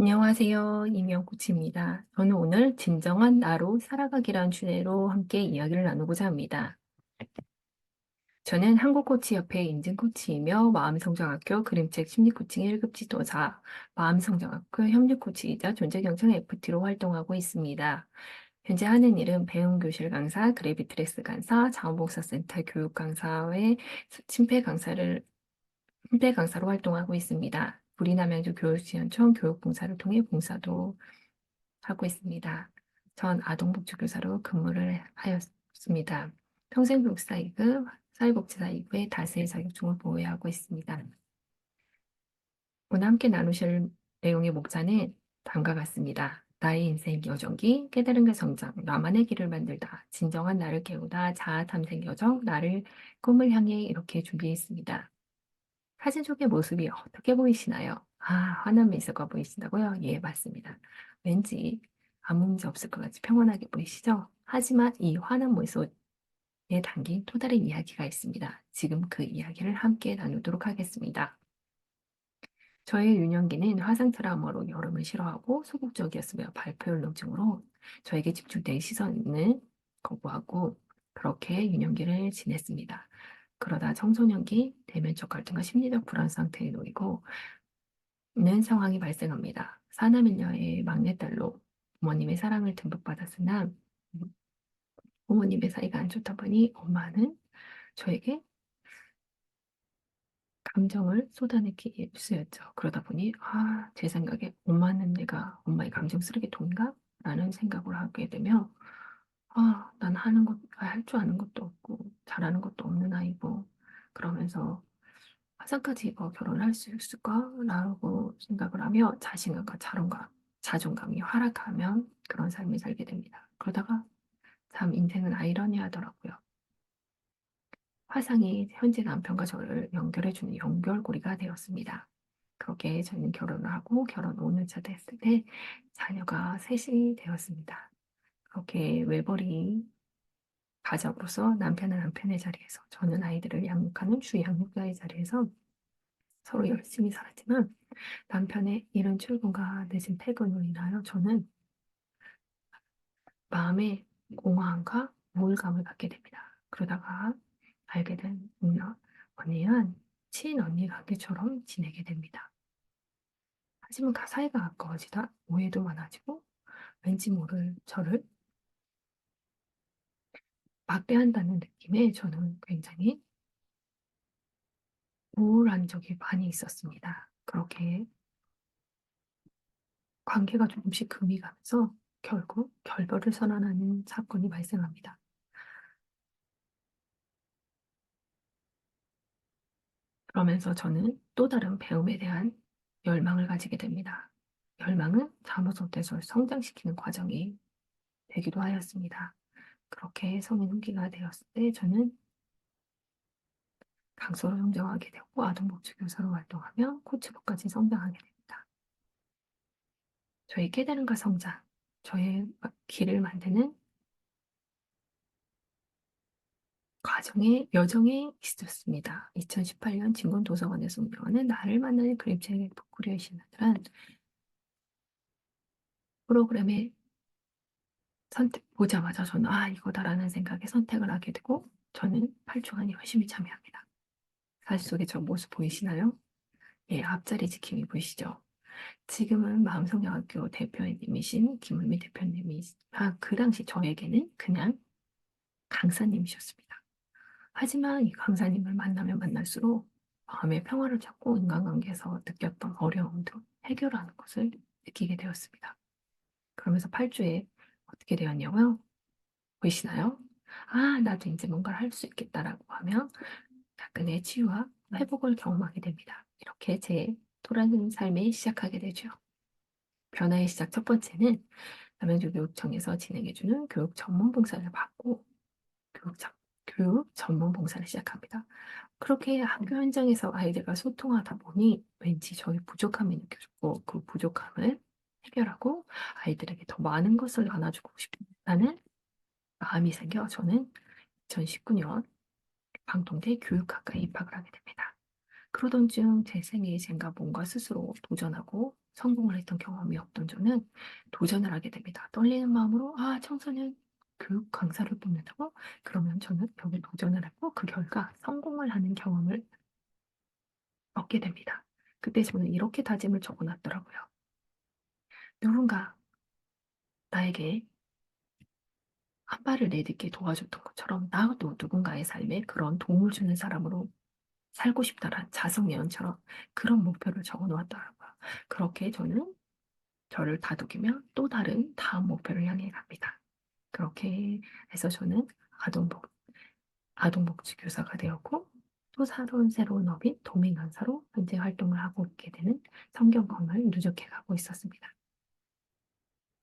안녕하세요. 임영코치입니다. 저는 오늘 진정한 나로 살아가기란 주제로 함께 이야기를 나누고자 합니다. 저는 한국코치협회 인증코치이며 마음성장학교 그림책 심리코칭 1급 지도사, 마음성장학교 협력코치이자 존재경청 FT로 활동하고 있습니다. 현재 하는 일은 배움교실 강사, 그래비트레스 강사, 자원봉사센터 교육 강사의 침패 강사로 활동하고 있습니다. 구리남양주 교육지원청 교육봉사를 통해 봉사도 하고 있습니다. 전 아동복지교사로 근무를 하였습니다. 평생교육사 2급, 사회복지사 2급의 다수의 자격증을 보유하고 있습니다. 오늘 함께 나누실 내용의 목차는 다음과 같습니다. 나의 인생 여정기, 깨달음과 성장, 나만의 길을 만들다, 진정한 나를 깨우다, 자아 탐색 여정, 나를 꿈을 향해 이렇게 준비했습니다. 사진 속의 모습이 어떻게 보이시나요? 아, 화난 미소가 보이신다고요? 예, 맞습니다. 왠지 아무 문제 없을 것 같이 평온하게 보이시죠? 하지만 이 화난 미소에 담긴 또 다른 이야기가 있습니다. 지금 그 이야기를 함께 나누도록 하겠습니다. 저의 유년기는 화상 트라우마로 여름을 싫어하고 소극적이었으며 발표율능증으로 저에게 집중된 시선을 거부하고 그렇게 유년기를 지냈습니다. 그러다 청소년기, 대면적 갈등과 심리적 불안 상태에 놓이고 있는 상황이 발생합니다. 사남일녀의 막내딸로 부모님의 사랑을 듬뿍 받았으나 부모님의 사이가 안 좋다 보니 엄마는 저에게 감정을 쏟아내기 일쑤였죠. 그러다 보니 제 생각에 엄마는 내가 엄마의 감정 쓰레기통인가? 라는 생각을 하게 되며 난 할 줄 아는 것도 없고 잘하는 것도 없는 아이고 그러면서 화상까지 입어 결혼할 수 있을까? 라고 생각을 하며 자신감과 자존감이 하락하면 그런 삶을 살게 됩니다. 그러다가 참 인생은 아이러니하더라고요. 화상이 현재 남편과 저를 연결해주는 연결고리가 되었습니다. 그렇게 저는 결혼을 하고 결혼 5년차 됐을 때 자녀가 셋이 되었습니다. 그렇게 외벌이 가정으로서 남편은 남편의 자리에서 저는 아이들을 양육하는 주 양육자의 자리에서 서로 열심히 살았지만 남편의 이른 출근과 늦은 퇴근으로 인하여 저는 마음에 공허함과 우울감을 갖게 됩니다. 그러다가 알게 된 언니는 친언니 관계처럼 지내게 됩니다. 하지만 사이가 가까워지다 오해도 많아지고 왠지 모를 저를 막대한다는 느낌에 저는 굉장히 우울한 적이 많이 있었습니다. 그렇게 관계가 조금씩 금이 가면서 결국 결별을 선언하는 사건이 발생합니다. 그러면서 저는 또 다른 배움에 대한 열망을 가지게 됩니다. 열망은 자아성찰을 성장시키는 과정이 되기도 하였습니다. 그렇게 성인 후기가 되었을 때 저는 강서로 성장하게 되고 아동복지교사로 활동하며 코치부까지 성장하게 됩니다. 저의 깨달음과 성장, 저의 길을 만드는 여정에 있었습니다. 2018년 진권도서관에서 운영하는 나를 만나는 그림책 북크리에이션이라는 프로그램에 보자마자 저는 이거다라는 생각에 선택을 하게 되고 저는 8주간 열심히 참여합니다. 사실 속에 저 모습 보이시나요? 예, 앞자리 지킴이 보이시죠? 지금은 마음성형학교 대표님이신 김은미 대표님이 그 당시 저에게는 그냥 강사님이셨습니다. 하지만 이 강사님을 만나면 만날수록 마음의 평화를 찾고 인간관계에서 느꼈던 어려움도 해결하는 것을 느끼게 되었습니다. 그러면서 8주에 어떻게 되었냐고요? 보이시나요? 나도 이제 뭔가를 할 수 있겠다라고 하며 약간의 치유와 회복을 경험하게 됩니다. 이렇게 제 돌아가는 삶이 시작하게 되죠. 변화의 시작 첫 번째는 남양주 교육청에서 진행해주는 교육 전문 봉사를 받고 교육, 교육 전문 봉사를 시작합니다. 그렇게 학교 현장에서 아이들과 소통하다 보니 왠지 저의 부족함이 느껴졌고 그 부족함을 해결하고 아이들에게 더 많은 것을 나눠주고 싶다는 마음이 생겨 저는 2019년 방통대 교육학과에 입학을 하게 됩니다. 그러던 중 제 생애에 제가 뭔가 스스로 도전하고 성공을 했던 경험이 없던 저는 도전을 하게 됩니다. 떨리는 마음으로 '아 청소년 교육 강사를 뽑는다고? 그러면 저는 여기 도전을 하고 그 결과 성공을 하는 경험을 얻게 됩니다.' 그때 저는 이렇게 다짐을 적어 놨더라고요. '누군가 나에게 한 발을 내딛게 도와줬던 것처럼 나도 누군가의 삶에 그런 도움을 주는 사람으로 살고 싶다.'라는 자성예언처럼 그런 목표를 적어 놓았더라고요. 그렇게 저는 저를 다독이며 또 다른 다음 목표를 향해 갑니다. 그렇게 해서 저는 아동복 아동복지 교사가 되었고 또 새로운 업인 도민 강사로 현재 활동을 하고 있게 되는 성경건을 누적해 가고 있었습니다.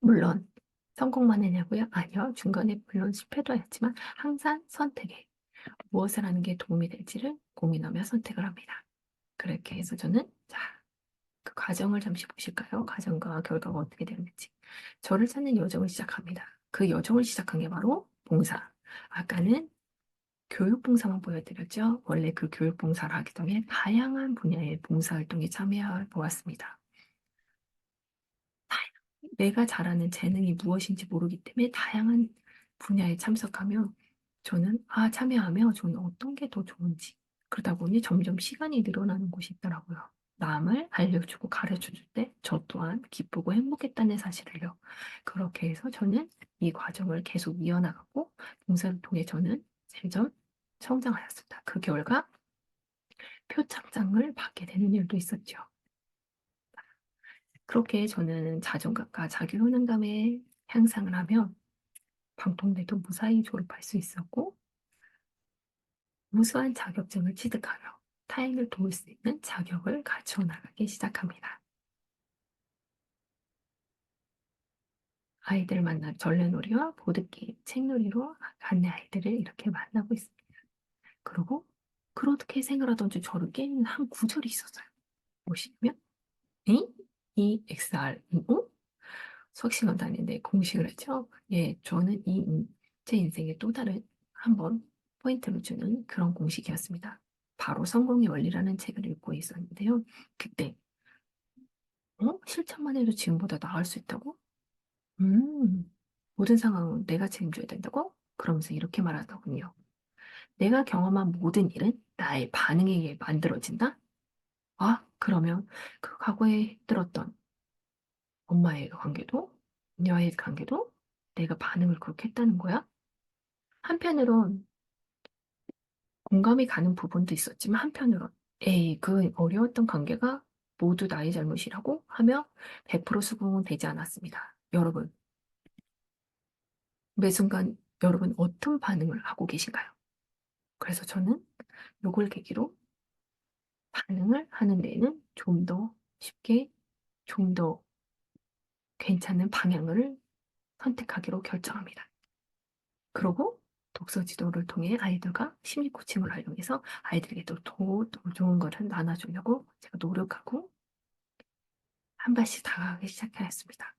물론 성공만 했냐고요? 아니요. 중간에 물론 실패도 했지만 항상 선택에 무엇을 하는 게 도움이 될지를 고민하며 선택을 합니다. 그렇게 해서 저는 자 그 과정을 잠시 보실까요? 과정과 결과가 어떻게 되었는지. 저를 찾는 여정을 시작합니다. 그 여정을 시작한 게 바로 봉사. 아까는 교육봉사만 보여드렸죠. 원래 그 교육봉사를 하기 전에 다양한 분야의 봉사활동에 참여해 보았습니다. 내가 잘하는 재능이 무엇인지 모르기 때문에 다양한 분야에 참석하며 저는 참여하며 저는 어떤 게 더 좋은지 그러다 보니 점점 시간이 늘어나는 곳이 있더라고요. 남을 알려주고 가르쳐 줄 때 저 또한 기쁘고 행복했다는 사실을요. 그렇게 해서 저는 이 과정을 계속 이어나가고 봉사를 통해 저는 점점 성장하였습니다. 그 결과 표창장을 받게 되는 일도 있었죠. 그렇게 저는 자존감과 자기 효능감에 향상을 하며 방통대도 무사히 졸업할 수 있었고 우수한 자격증을 취득하며 타인을 도울 수 있는 자격을 갖추어 나가기 시작합니다. 아이들 만나 전래놀이와 보드게임, 책놀이로 안내 아이들을 이렇게 만나고 있습니다. 그리고 그렇게 생활하던 중 저를 깨는 한 구절이 있었어요. 무엇이냐면 E, EXR, 어? 수학 시간 다니는데 공식을 했죠. 예, 저는 제 인생의 또 다른 한 번 포인트를 주는 그런 공식이었습니다. 바로 성공의 원리라는 책을 읽고 있었는데요. 그때 실천만 해도 지금보다 나을 수 있다고? 음, 모든 상황은 내가 책임져야 된다고? 그러면서 이렇게 말하더군요. 내가 경험한 모든 일은 나의 반응에 의해 만들어진다? 그러면 그 과거에 힘들었던 엄마의 관계도,녀의 관계도 내가 반응을 그렇게 했다는 거야? 한편으론 공감이 가는 부분도 있었지만 한편으론 에이, 그 어려웠던 관계가 모두 나의 잘못이라고 하며 100% 수긍은 되지 않았습니다. 여러분, 매 순간 여러분 어떤 반응을 하고 계신가요? 그래서 저는 요걸 계기로 반응을 하는 데에는 좀 더 쉽게 좀 더 괜찮은 방향을 선택하기로 결정합니다. 그러고 독서 지도를 통해 아이들과 심리 코칭을 활용해서 아이들에게 더 좋은 거를 나눠 주려고 제가 노력하고 한 발씩 다가가기 시작하였습니다.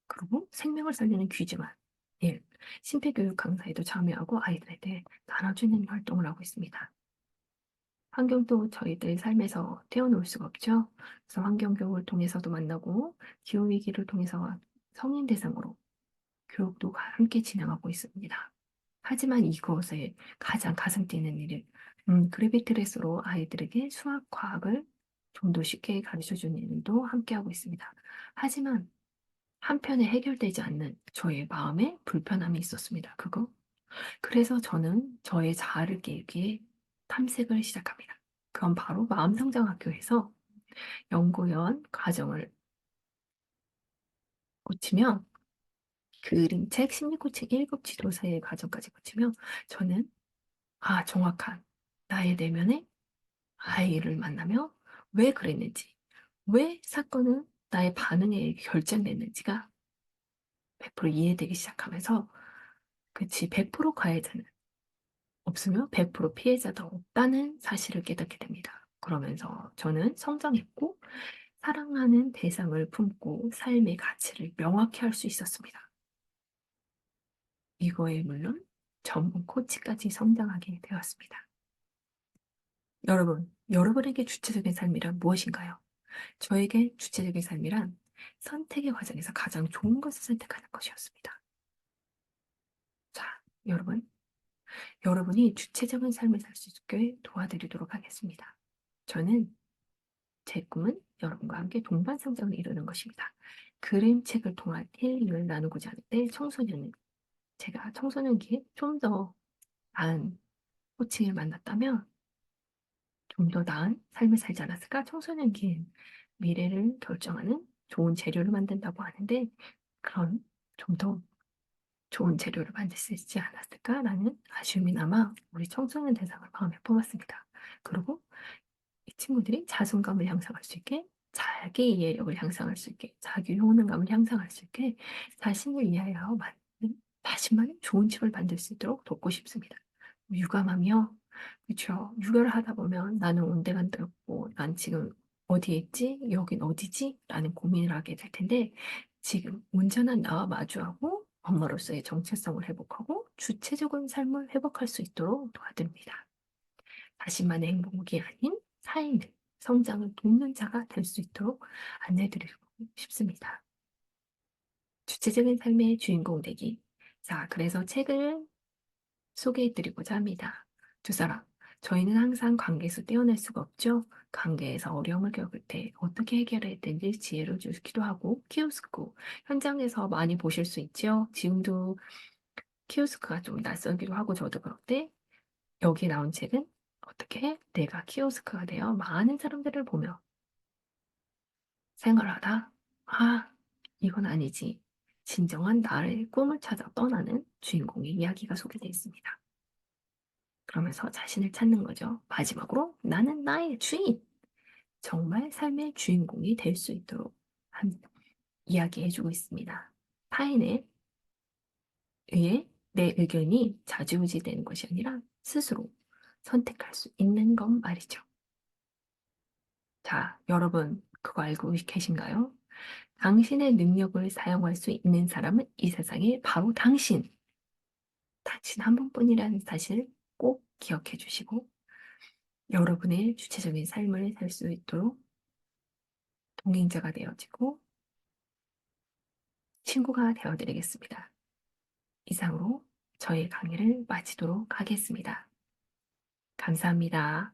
그리고 생명을 살리는 귀중한 일, 심폐교육 강사에도 참여하고 아이들에게 나눠주는 활동을 하고 있습니다. 환경도 저희들 삶에서 떼어놓을 수가 없죠. 그래서 환경교육을 통해서도 만나고 기후위기를 통해서 성인 대상으로 교육도 함께 진행하고 있습니다. 하지만 이것에 가장 가슴 뛰는 일은 그래비트레스로 아이들에게 수학, 과학을 좀 더 쉽게 가르쳐주는 일도 함께하고 있습니다. 하지만 한편에 해결되지 않는 저의 마음의 불편함이 있었습니다. 그래서 저는 저의 자아를 깨기 위해 탐색을 시작합니다. 그건 바로 마음성장학교에서 연구원 과정을 거치며 그림책 심리코칭 1급 지도사의 과정까지 거치며 저는 정확한 나의 내면의 아이를 만나며 왜 그랬는지, 왜 사건은 나의 반응에 의해 결정됐는지가 100% 이해되기 시작하면서 그치 100% 가해자는 없으며 100% 피해자도 없다는 사실을 깨닫게 됩니다. 그러면서 저는 성장했고 사랑하는 대상을 품고 삶의 가치를 명확히 할 수 있었습니다. 이거에 물론 전문 코치까지 성장하게 되었습니다. 여러분에게 주체적인 삶이란 무엇인가요? 저에게 주체적인 삶이란 선택의 과정에서 가장 좋은 것을 선택하는 것이었습니다. 자, 여러분이 주체적인 삶을 살 수 있게 도와드리도록 하겠습니다. 저는 제 꿈은 여러분과 함께 동반 성장을 이루는 것입니다. 그림책을 통한 힐링을 나누고자 하는데 제가 청소년기에 좀 더 나은 코칭을 만났다면 좀 더 나은 삶을 살지 않았을까? 청소년기엔 미래를 결정하는 좋은 재료를 만든다고 하는데 그런 좀 더 좋은 재료를 만들 수 있지 않았을까라는 아쉬움이 남아 우리 청소년 대상을 마음에 품었습니다. 그리고 이 친구들이 자존감을 향상할 수 있게, 자기 이해력을 향상할 수 있게, 자기 효능감을 향상할 수 있게 자신을 이해하여 만든 자신만의 좋은 집을 만들 수 있도록 돕고 싶습니다. 유감하며, 그렇죠. 육아를 하다 보면 나는 온데간데 없고, 난 지금 어디에 있지? 여긴 어디지? 라는 고민을 하게 될 텐데, 지금 온전한 나와 마주하고 엄마로서의 정체성을 회복하고 주체적인 삶을 회복할 수 있도록 도와드립니다. 자신만의 행복이 아닌 타인의 성장을 돕는 자가 될 수 있도록 안내드리고 싶습니다. 주체적인 삶의 주인공 되기. 자, 그래서 책을 소개해드리고자 합니다. 두 사람. 저희는 항상 관계에서 떼어낼 수가 없죠. 관계에서 어려움을 겪을 때 어떻게 해결해야 되는지 지혜를 주기도 하고, 키오스크 현장에서 많이 보실 수 있죠. 지금도 키오스크가 좀 낯설기도 하고 저도 그런데 여기 나온 책은 어떻게 내가 키오스크가 되어 많은 사람들을 보며 생활하다, 아, 이건 아니지. 진정한 나의 꿈을 찾아 떠나는 주인공의 이야기가 소개되어 있습니다. 그러면서 자신을 찾는 거죠. 마지막으로 나는 나의 주인! 정말 삶의 주인공이 될 수 있도록 이야기해주고 있습니다. 타인에 의해 내 의견이 좌지우지 되는 것이 아니라 스스로 선택할 수 있는 것 말이죠. 자, 여러분, 그거 알고 계신가요? 당신의 능력을 사용할 수 있는 사람은 이 세상에 바로 당신. 당신 한 번뿐이라는 사실을 꼭 기억해 주시고, 여러분의 주체적인 삶을 살 수 있도록 동행자가 되어지고, 친구가 되어드리겠습니다. 이상으로 저의 강의를 마치도록 하겠습니다. 감사합니다.